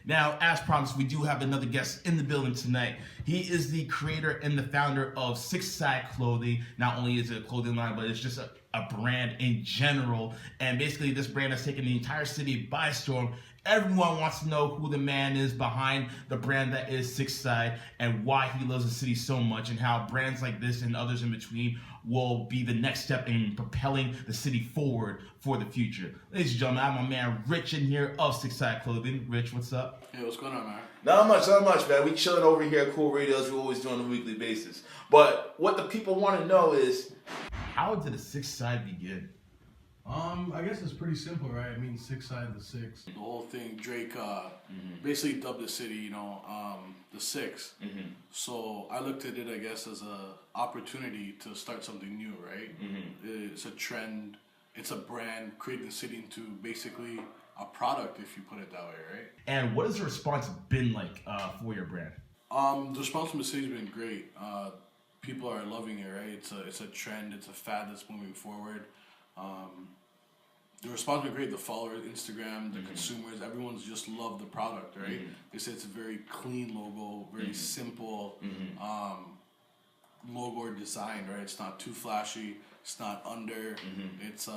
Now, as promised, we do have another guest in the building tonight. He is the creator and the founder of 6ixside Clothing. Not only is it a clothing line, but it's just a brand in general. And basically, this brand has taken the entire city by storm. Everyone wants to know who the man is behind the brand that is 6ixside and why he loves the city so much, and how brands like this and others in between will be the next step in propelling the city forward for the future. Ladies and gentlemen, I have my man Rich in here of 6ixside Clothing. Rich, what's up? Hey, what's going on, man? Not much, man. We chilling over here at Cool Radio as we always do on a weekly basis. But what the people want to know is, how did the 6ixside begin? I guess it's pretty simple, right? I mean, 6ixside, the six. The whole thing, Drake basically dubbed the city, the six. Mm-hmm. So I looked at it, I guess, as a opportunity to start something new, right? Mm-hmm. It's a trend. It's a brand, creating the city into basically a product, if you put it that way, right? And what has the response been like for your brand? The response from the city's been great. People are loving it, right? It's a trend. It's a fad that's moving forward. The response has been great. The followers, Instagram, the consumers, everyone's just loved the product, right? They say it's a very clean logo, very simple logo or design, right? It's not too flashy. It's not under. It's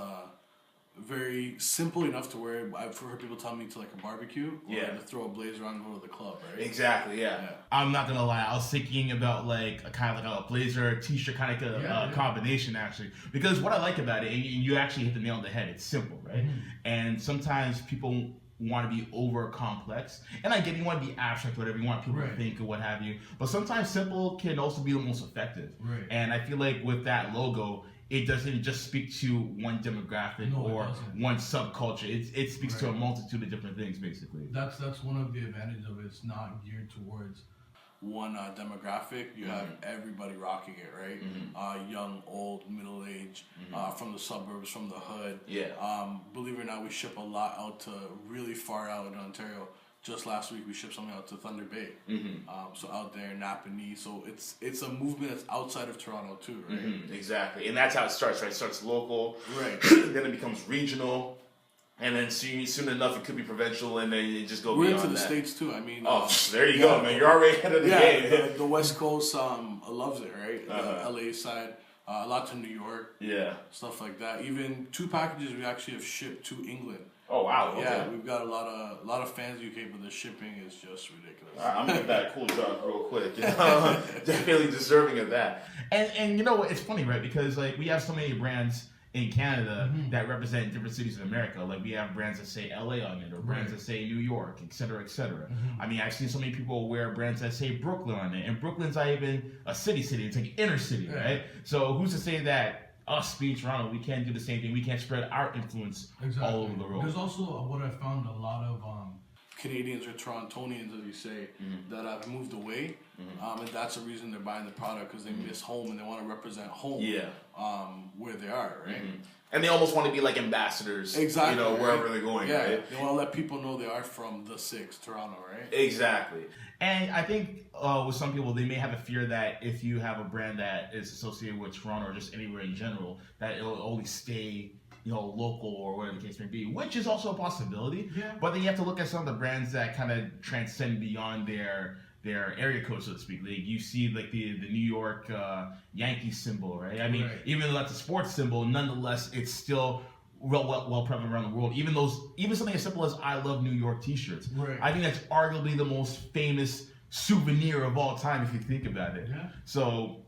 very simple enough to where I've heard people tell me to like a barbecue or to throw a blazer on and go to the club, right? Exactly, yeah. I'm not gonna lie, I was thinking about like a kind of like a blazer, t-shirt kind of combination actually, because what I like about it, and you actually hit the nail on the head, it's simple, right? And sometimes people want to be over complex, and I get you want to be abstract, whatever you want people to think or what have you, but sometimes simple can also be the most effective. And I feel like with that logo, it doesn't just speak to one demographic or one subculture. It speaks to a multitude of different things, basically. That's one of the advantages of it. It's not geared towards one demographic. You have everybody rocking it, right? Young, old, middle age, from the suburbs, from the hood. Believe it or not, we ship a lot out to really far out in Ontario. Just last week, we shipped something out to Thunder Bay. So out there in Napanee. So it's a movement that's outside of Toronto too, right? Exactly. And that's how it starts, right? It starts local. Right. Then it becomes regional. And then soon enough, it could be provincial, and then you just go We're beyond into the that. States too. I mean, there you go, man. You're already ahead of the game. The West Coast loves it, right? The LA side, a lot to New York, stuff like that. Even 2 packages we actually have shipped to England. Oh wow! Okay. Yeah, we've got a lot of fans in UK, but the shipping is just ridiculous. I'm gonna get that cool job real quick. Definitely deserving of that. And you know what? It's funny, right? Because like we have so many brands in Canada that represent different cities in America. Like we have brands that say LA on it, or brands that say New York, et cetera, et cetera. I mean, I've seen so many people wear brands that say Brooklyn on it, and Brooklyn's not even a city. It's like inner city, right? So who's to say that us being Toronto, we can't do the same thing? We can't spread our influence all over the world. There's also what I found a lot of Canadians or Torontonians, as you say, that have moved away, and that's the reason they're buying the product, because they miss home and they want to represent home where they are, right? And they almost want to be like ambassadors, wherever they're going, right? They want to let people know they are from the 6, Toronto, right? Exactly. And I think with some people, they may have a fear that if you have a brand that is associated with Toronto or just anywhere in general, that it'll only stay local or whatever the case may be, which is also a possibility. But then you have to look at some of the brands that kind of transcend beyond their area code, so to speak. Like you see like the New York Yankees symbol, right? I mean, even though that's a sports symbol, nonetheless, it's still well prevalent around the world. Even something as simple as "I love New York" T-shirts. I think that's arguably the most famous souvenir of all time if you think about it. So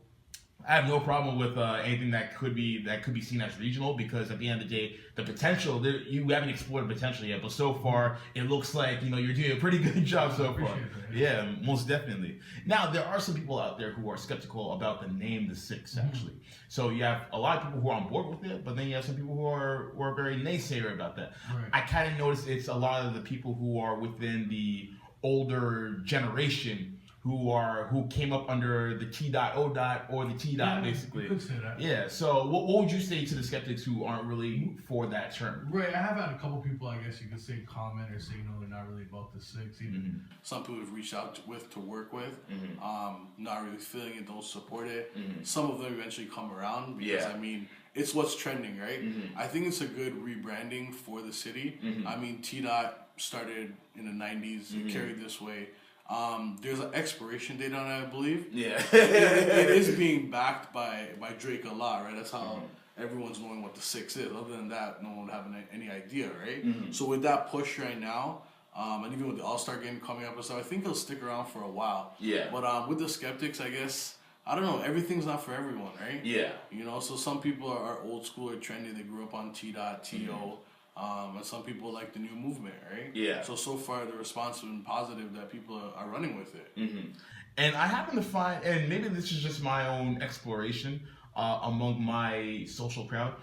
I have no problem with anything that could be seen as regional, because at the end of the day, the potential you haven't explored the potential yet. But so far, it looks like you're doing a pretty good job so far. Yeah, most definitely. Now there are some people out there who are skeptical about the name, the 6, actually. So you have a lot of people who are on board with it, but then you have some people who are very naysayer about that. I kind of noticed it's a lot of the people who are within the older generation who came up under the T.O. or the T. basically. You could say that. Yeah. So what would you say to the skeptics who aren't really for that term? Right. I have had a couple people, I guess you could say, comment or say they're not really about the 6 even. Some people have reached out to work with, not really feeling it, don't support it. Some of them eventually come around because I mean, it's what's trending, right? I think it's a good rebranding for the city. I mean, T. started in the 90s, carried this way. There's an expiration date on it, I believe. Yeah. it is being backed by Drake a lot, right? That's how everyone's knowing what the 6 is. Other than that, no one would have any idea, right? So with that push right now, and even with the All-Star game coming up and stuff, I think he'll stick around for a while. Yeah. But with the skeptics, I guess, I don't know, everything's not for everyone, right? Yeah. You know, so some people are old school or trendy. They grew up on T.O.O.L. And some people like the new movement, right? Yeah. So far, the response has been positive that people are running with it. And I happen to find, and maybe this is just my own exploration among my social crowd,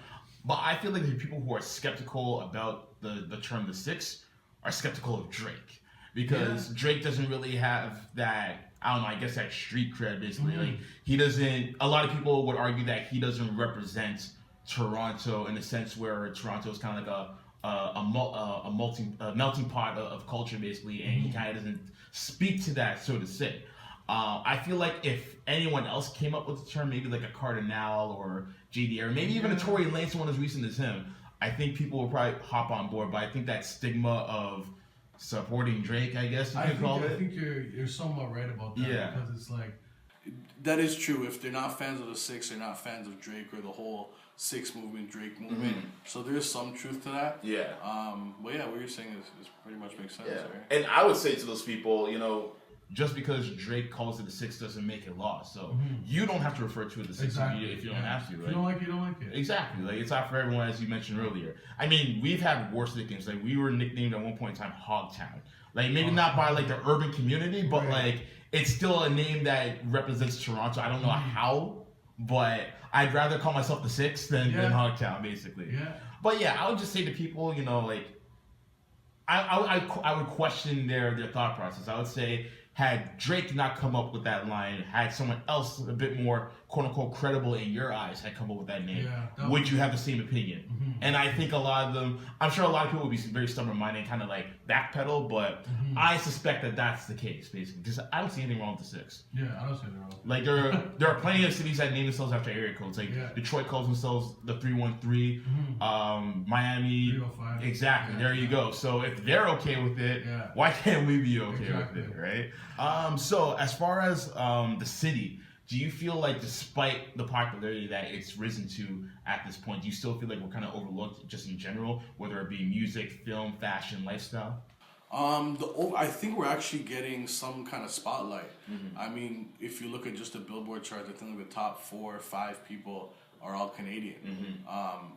but I feel like the people who are skeptical about the term the 6 are skeptical of Drake. Because Drake doesn't really have that, I don't know, I guess that street cred, basically. Like, he doesn't, a lot of people would argue that he doesn't represent Toronto in a sense where Toronto is kind of like a melting pot of culture, basically, and he kind of doesn't speak to that, so to say. I feel like if anyone else came up with the term, maybe like a Cardinal or JD, or maybe even a Tory Lanez, someone as recent as him, I think people will probably hop on board. But I think that stigma of supporting Drake, I guess you could call it. I think you're somewhat right about that. Yeah. Because it's like, that is true. If they're not fans of the 6, they're not fans of Drake or the whole 6 movement, Drake movement. So there's some truth to that. Yeah. But yeah, what you're saying is pretty much makes sense. Yeah. Right? And I would say to those people, you know, just because Drake calls it the 6 doesn't make it law. So you don't have to refer to it the 6 if you don't have to. Right? If you don't like it, you don't like it. Exactly. Like, it's not for everyone, as you mentioned earlier. I mean, we've had worse nicknames. Like, we were nicknamed at one point in time Hogtown. Like, maybe not by like the urban community, but like it's still a name that represents Toronto. I don't know how, but I'd rather call myself the 6 than Hogtown, basically. Yeah. But yeah, I would just say to people, you know, like, I would question their thought process. I would say, had Drake not come up with that line, had someone else a bit more quote unquote credible in your eyes had come up with that name, would you have the same opinion? And I think a lot of them, I'm sure a lot of people would be very stubborn minded and kind of like backpedal, but I suspect that that's the case, basically, because I don't see anything wrong with the 6. Yeah, I don't see anything wrong. Like, there are plenty of cities that name themselves after area codes. Like Detroit calls themselves the 313, Miami, 305. exactly. There you go. So if they're okay with it, why can't we be okay with it, right? So as far as the city, do you feel like, despite the popularity that it's risen to at this point, do you still feel like we're kind of overlooked just in general, whether it be music, film, fashion, lifestyle? I think we're actually getting some kind of spotlight. I mean, if you look at just the Billboard charts, I think the top 4 or 5 people are all Canadian,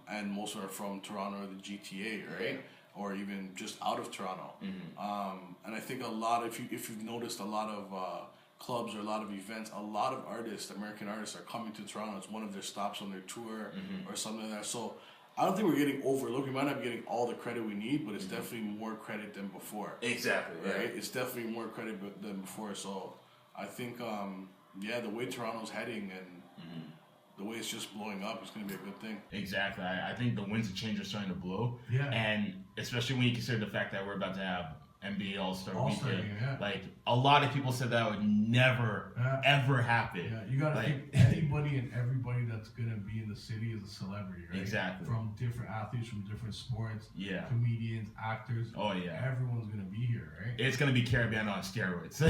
and most are from Toronto or the GTA, right? Or even just out of Toronto. And I think a lot, if you've noticed, a lot of clubs or a lot of events, a lot of artists, American artists, are coming to Toronto. It's one of their stops on their tour or something like that. So I don't think we're getting overlooked. We might not be getting all the credit we need, but it's definitely more credit than before. Exactly. Right? It's definitely more credit than before. So I think, the way Toronto's heading and the way it's just blowing up, it's going to be a good thing. Exactly. I think the winds of change are starting to blow. Yeah. And especially when you consider the fact that we're about to have NBA All-Star Weekend. Yeah. Like, a lot of people said that would never, ever happen. Yeah, you gotta think anybody and everybody that's gonna be in the city is a celebrity, right? Exactly. From different athletes, from different sports, comedians, actors. Oh, yeah. Everyone's gonna be here, right? It's gonna be Caribbean on steroids.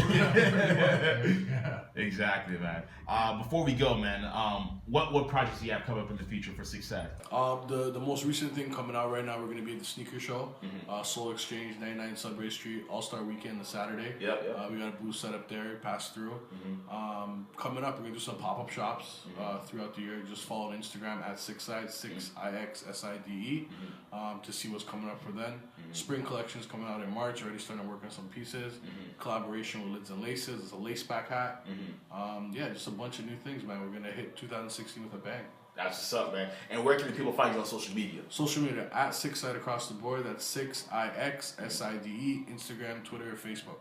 Exactly, man. Before we go, man, what projects do you have coming up in the future for 6ixside? The most recent thing coming out right now, we're going to be at the sneaker show, Soul Exchange, 99 Sudbury Street, All-Star Weekend, the Saturday. We got a booth set up there, pass through. Coming up, we're going to do some pop-up shops throughout the year. Just follow on Instagram at 6ixside, 6ixside, to see what's coming up for then. Spring collection's coming out in March, already starting to work on some pieces. Collaboration with Lids and Laces, it's a lace back hat. Just a bunch of new things, man. We're going to hit 2016 with a bang. That's what's up, man. And where can the people find you on social media? Social media, at 6ixside across the board. That's 6ixside, Instagram, Twitter, Facebook.